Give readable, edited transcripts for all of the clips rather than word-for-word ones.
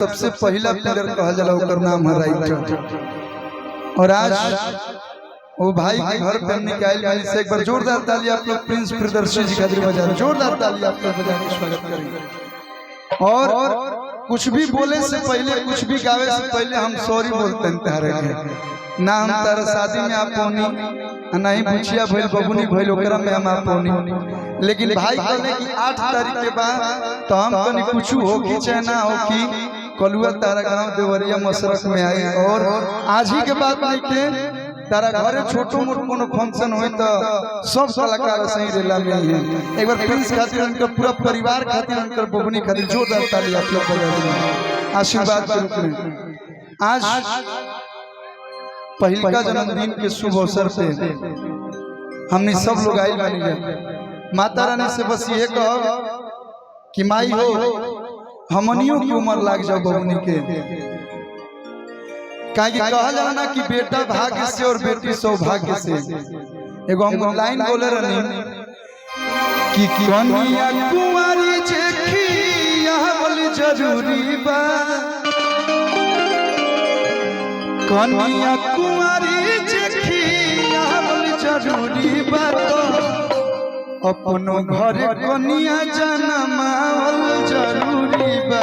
सबसे पहला प्लेयर कहा जाला ओकर नाम है राइटर। और आज वो भाई के घर पे हमने आयल वाली से एक बार जोरदार ताली आप लोग प्रिंस प्रियदर्शी जी खातिर बजा रहे, जोरदार ताली आप लोग बजा के स्वागत करेंगे। और कुछ भी बोले से पहले, कुछ भी गावे से पहले हम सॉरी बोलते हैं तारे ना, हम तारा शादी में आप होनी ना ही बुचिया भइल बबुनी भइल ओकरा में हम आप होनी, लेकिन भाई कहले कि 8 तारीख के बाद तो हम कनी कुछ होकी चाहे ना होकी कलुआ तारा गांव देवरिया मसरक में आई। और आज ही के बाद नहीं के तारा घरे छोटो मोट कोनो फंक्शन होए तो सब कलाकार सही रेला में है। एक बार प्रिंस खातिर उनका पूरा परिवार खातिर उनका बबुनी खातिर जोरदार ताली आप लोग बजा दें आशीर्वाद के रूप में। आज पहल का जन्मदिन के शुभ अवसर पे हमने सब लोग आए बानी। माता रानी से बस ये कहो कि माई हो हमनियों की उम्र लाग जाओ बबुनी के, काहे कि कहा जाला ना कि बेटा भाग्य से और बेटी सौभाग्य से। एगो हम लाइन बोले रहनी कि कन्या कुंवारी जेखी यहाँ बोली जरूरी बा, कन्या कुंवारी जेखी यहाँ बोली जरूरी बा, तो अपनो घरे कन्या जन्मावल जरूरी बा,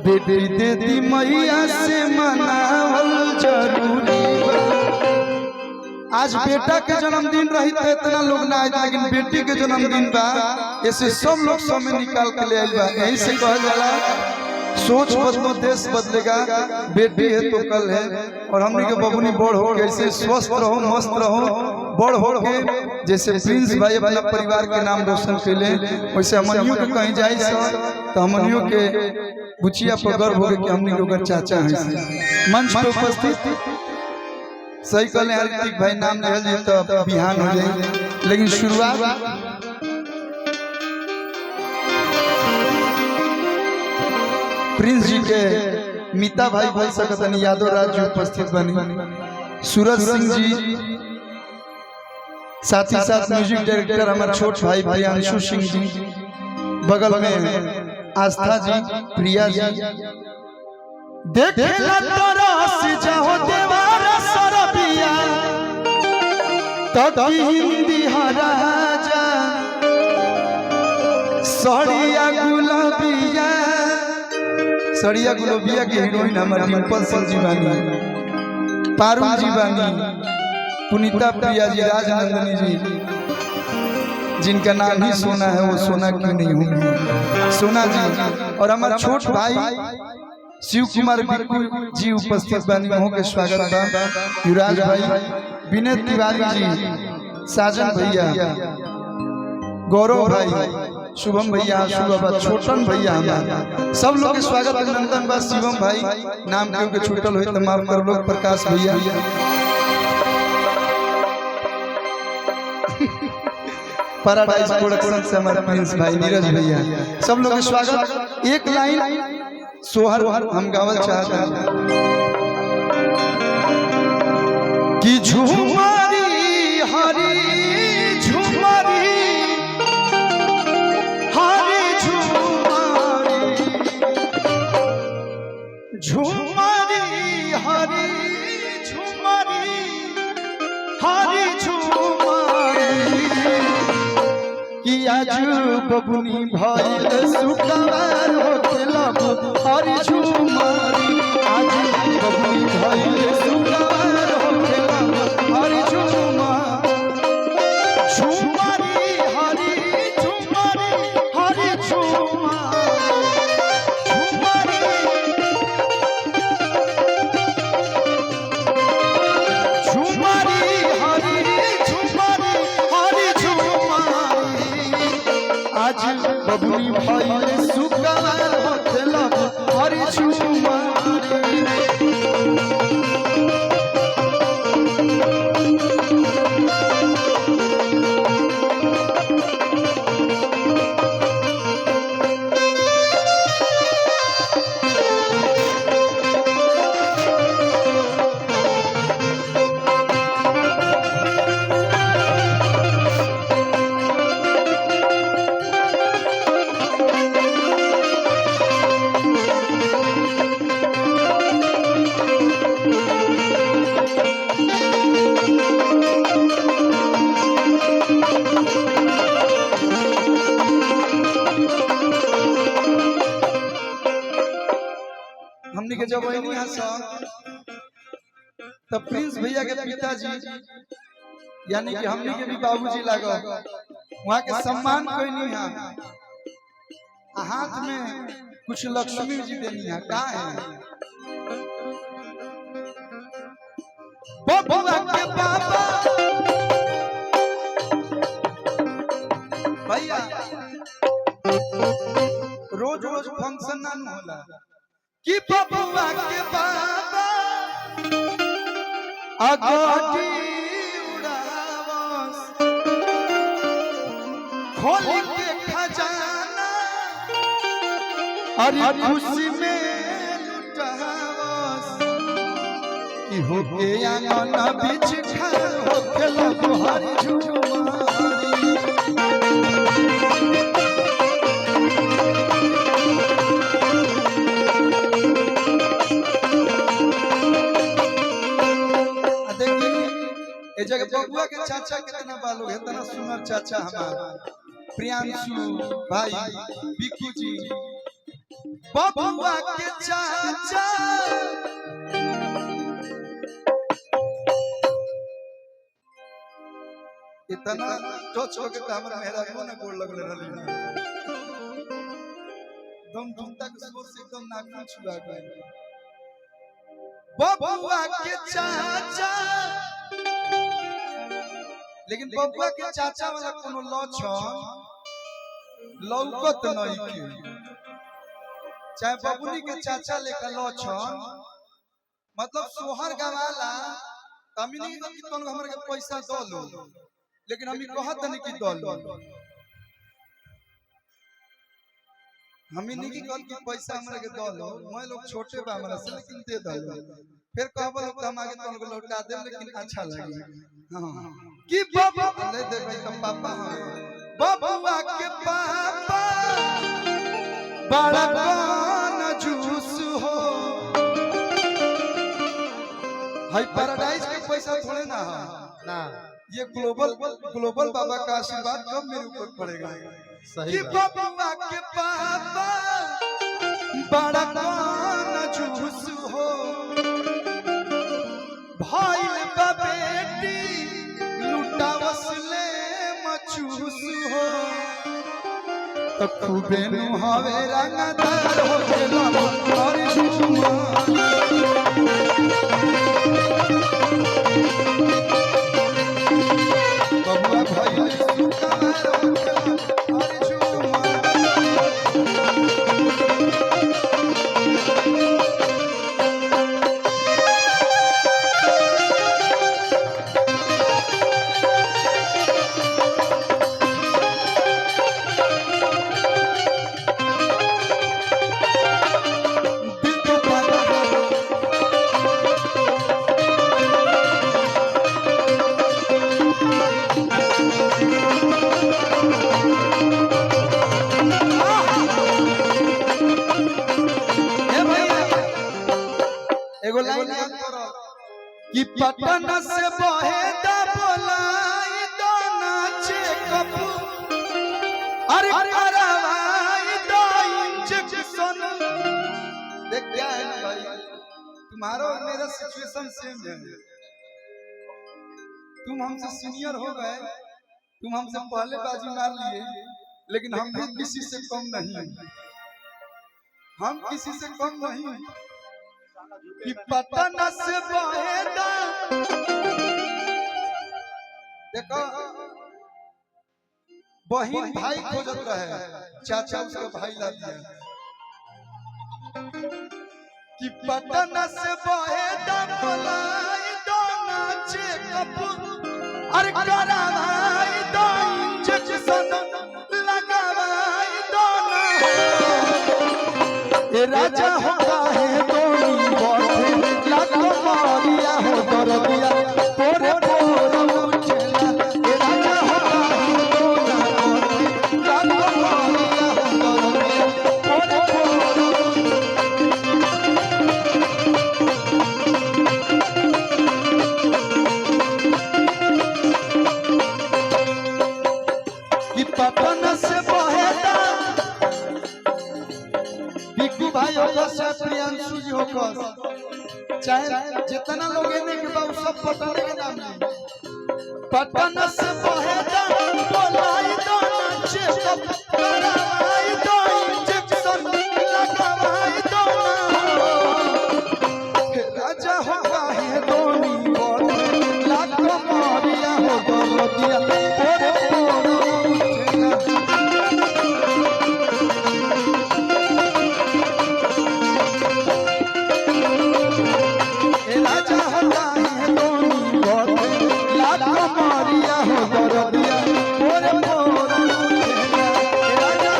बेटी दे दी मैया से मनावल जरूरी बा। आज बेटा के जन्मदिन रही तो इतना लोग ना आए, लेकिन बेटी के जन्मदिन बा ऐसे सब लोग समय निकाल के ले आए बा। यही से कहा जाला सोच बदलो देश बदलेगा, बेटी है तो कल है। और हमने के बबुनी बड़ हो कैसे स्वस्थ रहो मस्त रहो, बड़ हो के जैसे प्रिंस भाई अपना परिवार के नाम रोशन कैले वैसे हमनियों के कहीं जाए तो हमनियों के बुचिया पर गर्व हो कि हमने के चाचा हैं मंच पे उपस्थित। सही कहले ऋतिक भाई नाम ले जाए तो बिहान हो जाए, लेकिन शुरुआत प्रिंस जी के मीता भाई बोल सकते हैं, यादव राज जी उपस्थित बनी, सूरज सिंह जी, साथ ही साथ म्यूजिक डायरेक्टर हमारे छोट भाई प्रियांशु सिंह जी, बगल में आस्था जी, प्रिया जी, देखेला तरस जाओ देवारा सरबिया तो हिंदी हराजा सड़िया गुलाबिया, सड़िया गुलाबिया के हीरोइन हमारे डिम्पल सिंह जी बानी, पारुल जी बानी, पुनीता प्रिया जी, राजनंदनी जी, जिनका नाम ही सोना है वो सोना क्यों नहीं होंगे, सोना जी। और हमारा छोट भाई शिव कुमार बिल्कुल जी उपस्थित बानी, हो के स्वागत बा। युवराज भाई, विनय तिवारी जी, साजन भैया, गौरव भाई, शुभम भैया, शुभ छोटन भैया, हमारा सब लोग के स्वागत अभिनंदन बा। शिवम भाई नाम क्यों के छूटल हुई तो माफ कर लोग, प्रकाश भैया पैराडाइज प्रोडक्शन से हमारे प्रिंस भाई, नीरज भैया, सब लोग के स्वागत। एक लाइन सोहर हम गावल चाहते हैं कि झुमारी हरी झुमारी हरी झुमारी, झुमारी हरी झुमारी हरी झुमारी, कि आज बबुनी भइल सुखवार होके लगो हरी झुमारी, आज बबुनी भइल सुखवार होके लगो हरी झुमारी, झुमारी हरी झुमारी हरी झुमारी, झुमारी झुमारी हरी झुमारी हरी झुमारी, आज बबुनी भइल सुखवार होके लगो हरी झुमारी। हमने के जब वही हंसा तब प्रिंस भैया के पिताजी यानी कि हमने के भी बाबूजी लागो वहाँ के सम्मान कोई नहीं है हाथ में कुछ लक्ष्मी जी देनी है का है बबुआ के बाबा भैया रोज रोज फंक्शन ना होला कि बबुआ के बाबा अगोटी उड़ावस खोल के खजाना अरे खुशी में लुटावस कि होके आंगन बीच खड़ होके लोहारी झूमारी जगह बबुआ के चाचा कितना बालोग है तना सुनर चाचा हमारा प्रियांशु भाई बिकू जी बबुआ के चाचा इतना टच हो के हमर मेहरा को ना गोड़ लगले रहली दम जूता के जोर से एकदम नाक छुआ गए बबुआ के चाचा लेकिन बबुआ के चाचा वाला कोनो लक्षण लौकत नहीं के चाहे बबुनी के चाचा लेकर लक्षण मतलब सोहर गवाला तमिनी की तन हमर के पैसा दो लो लेकिन हम कहत नहीं कि दो लो हम नहीं की कल की पैसा हमर के दो लो मैं लोग छोटे बा हमरा से लेकिन दे दो फिर कहबो लोग हम आगे तन को लौटा दे लेकिन अच्छा लगे हां कि बाबा ले दे भाई तुम पापा बबुआ के पापा बड़ा कौन जूस हो हाई पैराडाइज के पैसा थोड़े ना ना ये ग्लोबल बाबा का आशीर्वाद कब मेरे ऊपर पड़ेगा सही कि बबुआ के पापा बड़ा कौन जूस हो भाई बेटी लुटावसले मचूस हो तो खूबे नु हवे रंगदार हो गेलो और झुमा बबुआ भाई सुकामार हो गेलो और झुमा कि पटना से बहे दा बोलाई दो नाचे कप अरे करवाई दो इंजेक्शन देख क्या है ना भाई तुम्हारा और मेरा सिचुएशन सेम है तुम हमसे सीनियर हो गए तुम हमसे पहले बाजी मार लिए लेकिन हम भी किसी से कम नहीं हम किसी से कम नहीं कि पटना से बहेदा देखो बहन भाई खोजत रहे चाचा उसका भाई ला दिया कि पटना से बहेदा बोलाई दो नाचे कप अरे करवाई दो इंजेक्शन लगावाई दो ना ए राजा होता है मारिया हो दरदिया पोरे पोरे उछला ए राजा होता है तो ना मारिया हो दरदिया पोरे कि पटना से बहेदा बिकू भाई होकर से प्रियांशु जी होकर चाहे जितना लोग इन्हें के बाबू सब पटना के नाम नहीं पटना से बहे बोलाई दो नाचे कब कराई दो इंजेक्शन लगाई दो राजा हो है दोनी बोले लाख मारिया हो दरदिया ओरे राजा होता है दोनी बोले लाख मारिया हो दरदिया ओरे राजा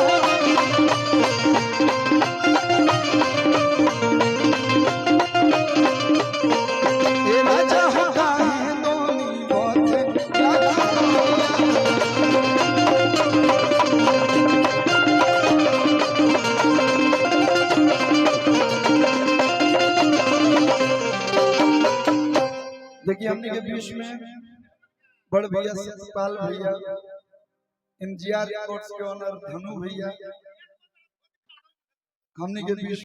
राजा होता है दोनी बोले लाख देखिए हमने के बीच में बड़ भैया सतपाल भैया एमजीआर कोर्ट्स के ओनर धनु भैया हमने के बीच